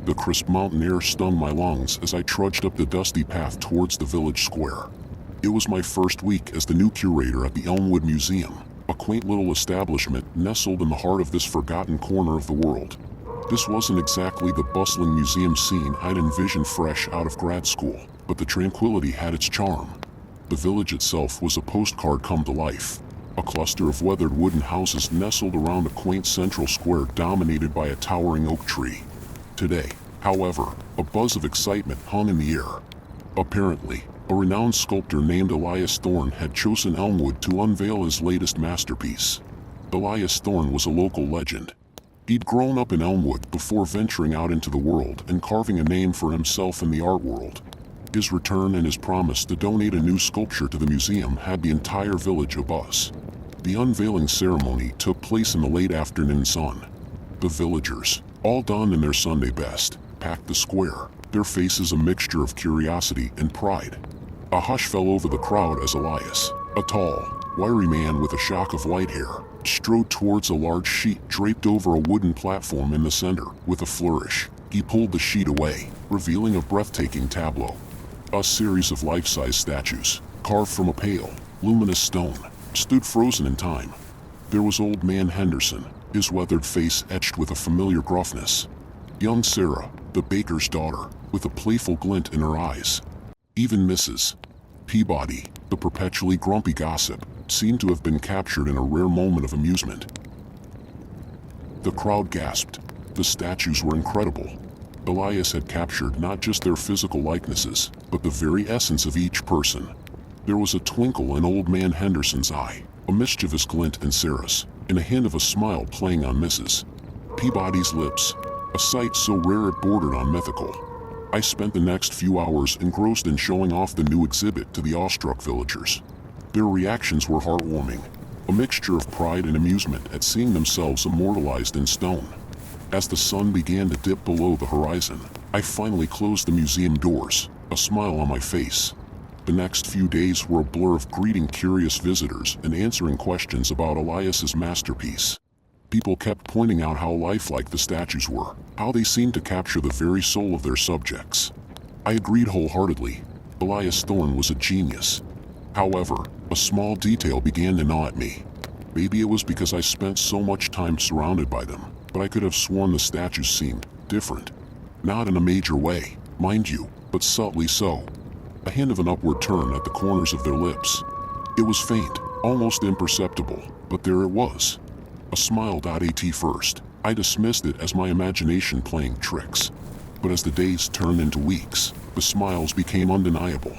The crisp mountain air stung my lungs as I trudged up the dusty path towards the village square. It was my first week as the new curator at the Elmwood Museum, a quaint little establishment nestled in the heart of this forgotten corner of the world. This wasn't exactly the bustling museum scene I'd envisioned fresh out of grad school, but the tranquility had its charm. The village itself was a postcard come to life. A cluster of weathered wooden houses nestled around a quaint central square dominated by a towering oak tree. Today, however, a buzz of excitement hung in the air. Apparently, a renowned sculptor named Elias Thorne had chosen Elmwood to unveil his latest masterpiece. Elias Thorne was a local legend. He'd grown up in Elmwood before venturing out into the world and carving a name for himself in the art world. His return and his promise to donate a new sculpture to the museum had the entire village abuzz. The unveiling ceremony took place in the late afternoon sun. The villagers, all donned in their Sunday best, packed the square, their faces a mixture of curiosity and pride. A hush fell over the crowd as Elias, a tall, wiry man with a shock of white hair, strode towards a large sheet draped over a wooden platform in the center. With a flourish, he pulled the sheet away, revealing a breathtaking tableau. A series of life-size statues, carved from a pale, luminous stone, stood frozen in time. There was Old Man Henderson, his weathered face etched with a familiar gruffness. Young Sarah, the baker's daughter, with a playful glint in her eyes. Even Mrs. Peabody, the perpetually grumpy gossip, seemed to have been captured in a rare moment of amusement. The crowd gasped. The statues were incredible. Elias had captured not just their physical likenesses, but the very essence of each person. There was a twinkle in Old Man Henderson's eye, a mischievous glint in Sarah's, and a hint of a smile playing on Mrs. Peabody's lips, a sight so rare it bordered on mythical. I spent the next few hours engrossed in showing off the new exhibit to the awestruck villagers. Their reactions were heartwarming, a mixture of pride and amusement at seeing themselves immortalized in stone. As the sun began to dip below the horizon, I finally closed the museum doors, a smile on my face. The next few days were a blur of greeting curious visitors and answering questions about Elias's masterpiece. People kept pointing out how lifelike the statues were, how they seemed to capture the very soul of their subjects. I agreed wholeheartedly. Elias Thorne was a genius. However, a small detail began to gnaw at me. Maybe it was because I spent so much time surrounded by them, but I could have sworn the statues seemed different. Not in a major way, mind you, but subtly so. A hint of an upward turn at the corners of their lips. It was faint, almost imperceptible, but there it was. A smile. At first, I dismissed it as my imagination playing tricks. But as the days turned into weeks, the smiles became undeniable.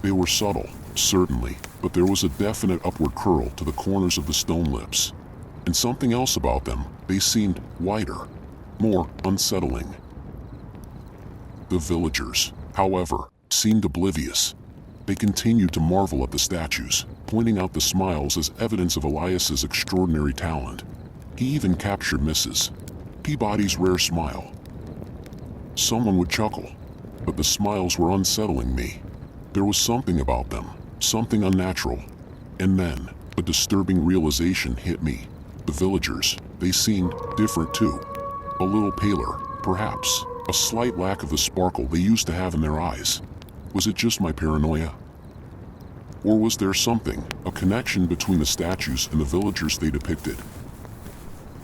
They were subtle, certainly, but there was a definite upward curl to the corners of the stone lips. And something else about them, they seemed wider, more unsettling. The villagers, however, seemed oblivious. They continued to marvel at the statues, pointing out the smiles as evidence of Elias's extraordinary talent. He even captured Mrs. Peabody's rare smile. Someone would chuckle, but the smiles were unsettling me. There was something about them, something unnatural. And then, a disturbing realization hit me. The villagers, they seemed different too. A little paler, perhaps, a slight lack of the sparkle they used to have in their eyes. Was it just my paranoia? Or was there something, a connection between the statues and the villagers they depicted?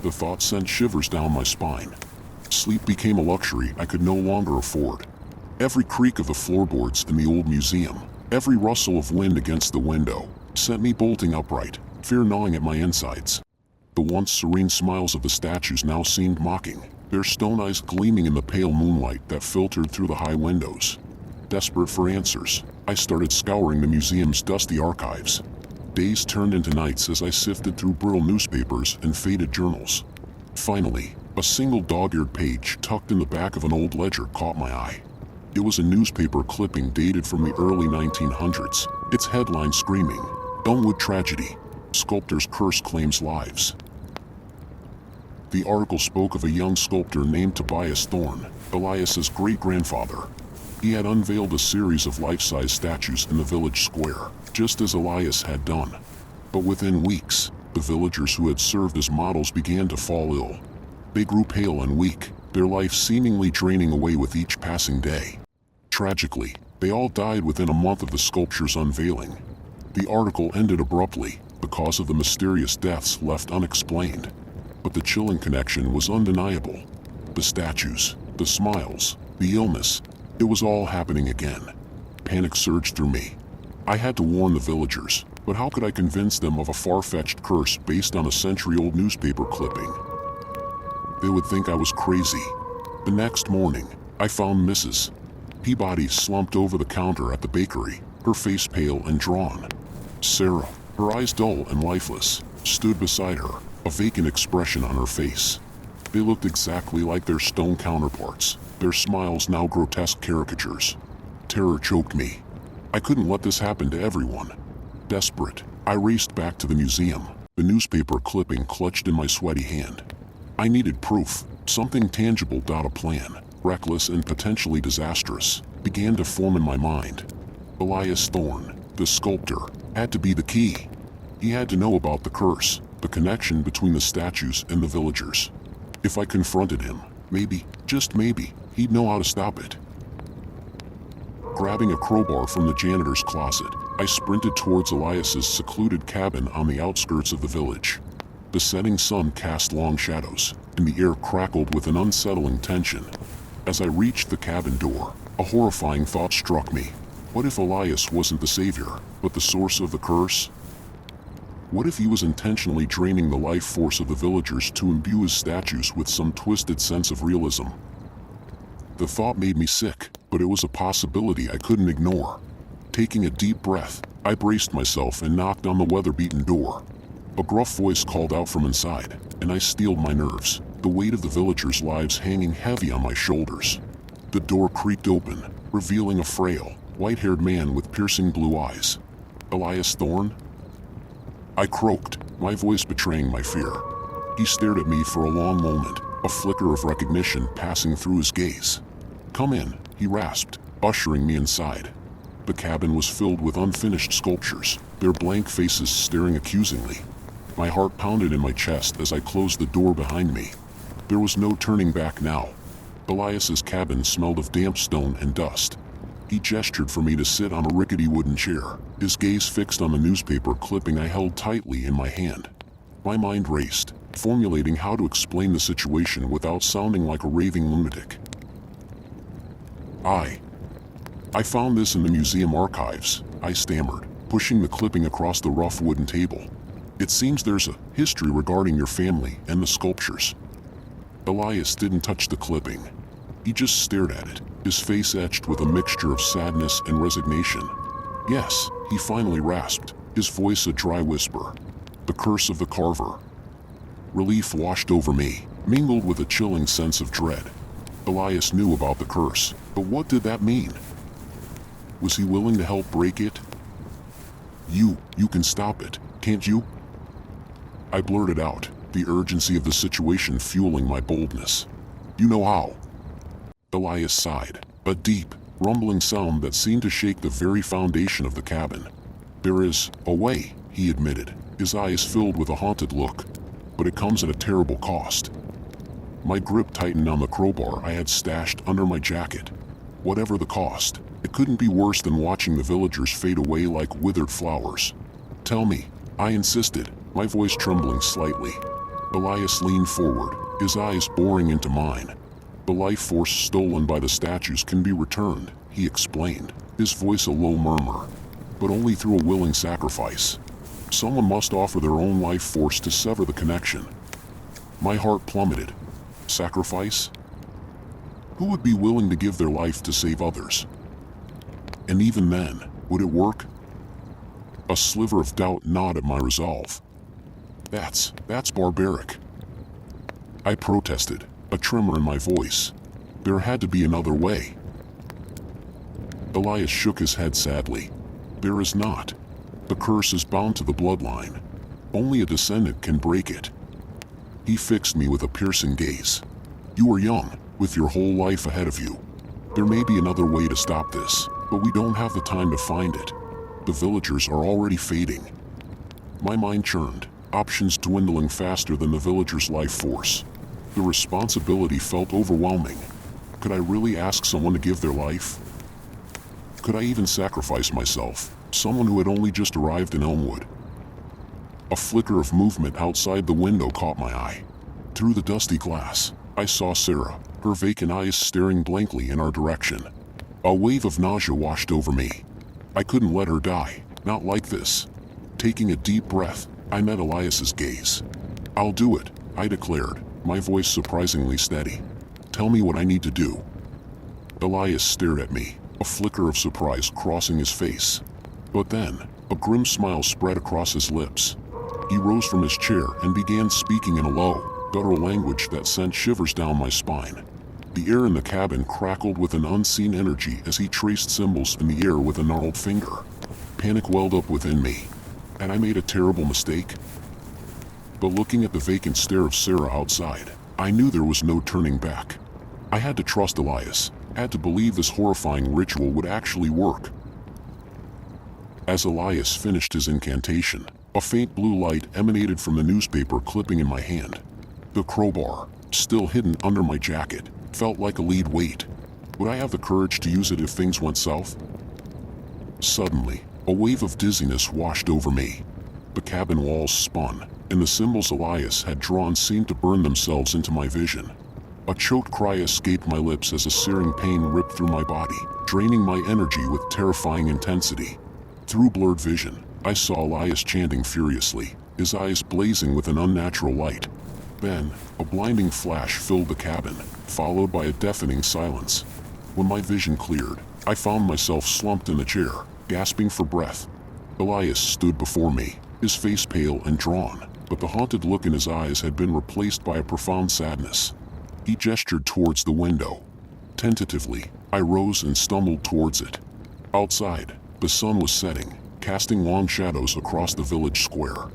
The thought sent shivers down my spine. Sleep became a luxury I could no longer afford. Every creak of the floorboards in the old museum, every rustle of wind against the window, sent me bolting upright, fear gnawing at my insides. The once serene smiles of the statues now seemed mocking, their stone eyes gleaming in the pale moonlight that filtered through the high windows. Desperate for answers, I started scouring the museum's dusty archives. Days turned into nights as I sifted through brittle newspapers and faded journals. Finally, a single dog-eared page tucked in the back of an old ledger caught my eye. It was a newspaper clipping dated from the early 1900s, its headline screaming, "Elmwood Tragedy. Sculptor's Curse Claims Lives." The article spoke of a young sculptor named Tobias Thorne, Elias's great-grandfather. He had unveiled a series of life-size statues in the village square, just as Elias had done. But within weeks, the villagers who had served as models began to fall ill. They grew pale and weak, their life seemingly draining away with each passing day. Tragically, they all died within a month of the sculpture's unveiling. The article ended abruptly because of the mysterious deaths left unexplained. But the chilling connection was undeniable. The statues, the smiles, the illness, it was all happening again. Panic surged through me. I had to warn the villagers, but how could I convince them of a far-fetched curse based on a century-old newspaper clipping? They would think I was crazy. The next morning, I found Mrs. Peabody slumped over the counter at the bakery, her face pale and drawn. Sarah, her eyes dull and lifeless, stood beside her, a vacant expression on her face. They looked exactly like their stone counterparts, their smiles now grotesque caricatures. Terror choked me. I couldn't let this happen to everyone. Desperate, I raced back to the museum, the newspaper clipping clutched in my sweaty hand. I needed proof, something tangible. A plan, reckless and potentially disastrous, began to form in my mind. Elias Thorne, the sculptor, had to be the key. He had to know about the curse, the connection between the statues and the villagers. If I confronted him, maybe, just maybe, he'd know how to stop it. Grabbing a crowbar from the janitor's closet, I sprinted towards Elias's secluded cabin on the outskirts of the village. The setting sun cast long shadows, and the air crackled with an unsettling tension. As I reached the cabin door, a horrifying thought struck me. What if Elias wasn't the savior, but the source of the curse? What if he was intentionally draining the life force of the villagers to imbue his statues with some twisted sense of realism? The thought made me sick, but it was a possibility I couldn't ignore. Taking a deep breath, I braced myself and knocked on the weather-beaten door. A gruff voice called out from inside, and I steeled my nerves, the weight of the villagers' lives hanging heavy on my shoulders. The door creaked open, revealing a frail, white-haired man with piercing blue eyes. Elias Thorne? I croaked, my voice betraying my fear. He stared at me for a long moment, a flicker of recognition passing through his gaze. "Come in," he rasped, ushering me inside. The cabin was filled with unfinished sculptures, their blank faces staring accusingly. My heart pounded in my chest as I closed the door behind me. There was no turning back now. Elias's cabin smelled of damp stone and dust. He gestured for me to sit on a rickety wooden chair, his gaze fixed on the newspaper clipping I held tightly in my hand. My mind raced, formulating how to explain the situation without sounding like a raving lunatic. I found this in the museum archives," I stammered, pushing the clipping across the rough wooden table. "It seems there's a history regarding your family and the sculptures." Elias didn't touch the clipping. He just stared at it, his face etched with a mixture of sadness and resignation. "Yes," he finally rasped, his voice a dry whisper. "The curse of the carver." Relief washed over me, mingled with a chilling sense of dread. Elias knew about the curse, but what did that mean? Was he willing to help break it? You can stop it, can't you?" I blurted out, the urgency of the situation fueling my boldness. "You know how." Elias sighed, a deep, rumbling sound that seemed to shake the very foundation of the cabin. "There is a way," he admitted, his eyes filled with a haunted look. "But it comes at a terrible cost." My grip tightened on the crowbar I had stashed under my jacket. Whatever the cost, it couldn't be worse than watching the villagers fade away like withered flowers. "Tell me," I insisted, my voice trembling slightly. Elias leaned forward, his eyes boring into mine. "The life force stolen by the statues can be returned," he explained, his voice a low murmur. "But only through a willing sacrifice. Someone must offer their own life force to sever the connection." My heart plummeted. Sacrifice? Who would be willing to give their life to save others? And even then, would it work? A sliver of doubt gnawed at my resolve. That's barbaric." I protested, a tremor in my voice. There had to be another way. Elias shook his head sadly. "There is not. The curse is bound to the bloodline. Only a descendant can break it." He fixed me with a piercing gaze. "You are young, with your whole life ahead of you. There may be another way to stop this, but we don't have the time to find it. The villagers are already fading." My mind churned, options dwindling faster than the villagers' life force. The responsibility felt overwhelming. Could I really ask someone to give their life? Could I even sacrifice myself, someone who had only just arrived in Elmwood? A flicker of movement outside the window caught my eye. Through the dusty glass, I saw Sarah, her vacant eyes staring blankly in our direction. A wave of nausea washed over me. I couldn't let her die, not like this. Taking a deep breath, I met Elias's gaze. "I'll do it," I declared, my voice surprisingly steady. "Tell me what I need to do." Elias stared at me, a flicker of surprise crossing his face. But then, a grim smile spread across his lips. He rose from his chair and began speaking in a low, guttural language that sent shivers down my spine. The air in the cabin crackled with an unseen energy as he traced symbols in the air with a gnarled finger. Panic welled up within me. Had I made a terrible mistake? But looking at the vacant stare of Sarah outside, I knew there was no turning back. I had to trust Elias, had to believe this horrifying ritual would actually work. As Elias finished his incantation, a faint blue light emanated from the newspaper clipping in my hand. The crowbar, still hidden under my jacket, felt like a lead weight. Would I have the courage to use it if things went south? Suddenly, a wave of dizziness washed over me. The cabin walls spun, and the symbols Elias had drawn seemed to burn themselves into my vision. A choked cry escaped my lips as a searing pain ripped through my body, draining my energy with terrifying intensity. Through blurred vision, I saw Elias chanting furiously, his eyes blazing with an unnatural light. Then, a blinding flash filled the cabin, followed by a deafening silence. When my vision cleared, I found myself slumped in a chair, gasping for breath. Elias stood before me, his face pale and drawn, but the haunted look in his eyes had been replaced by a profound sadness. He gestured towards the window. Tentatively, I rose and stumbled towards it. Outside, the sun was setting, casting long shadows across the village square.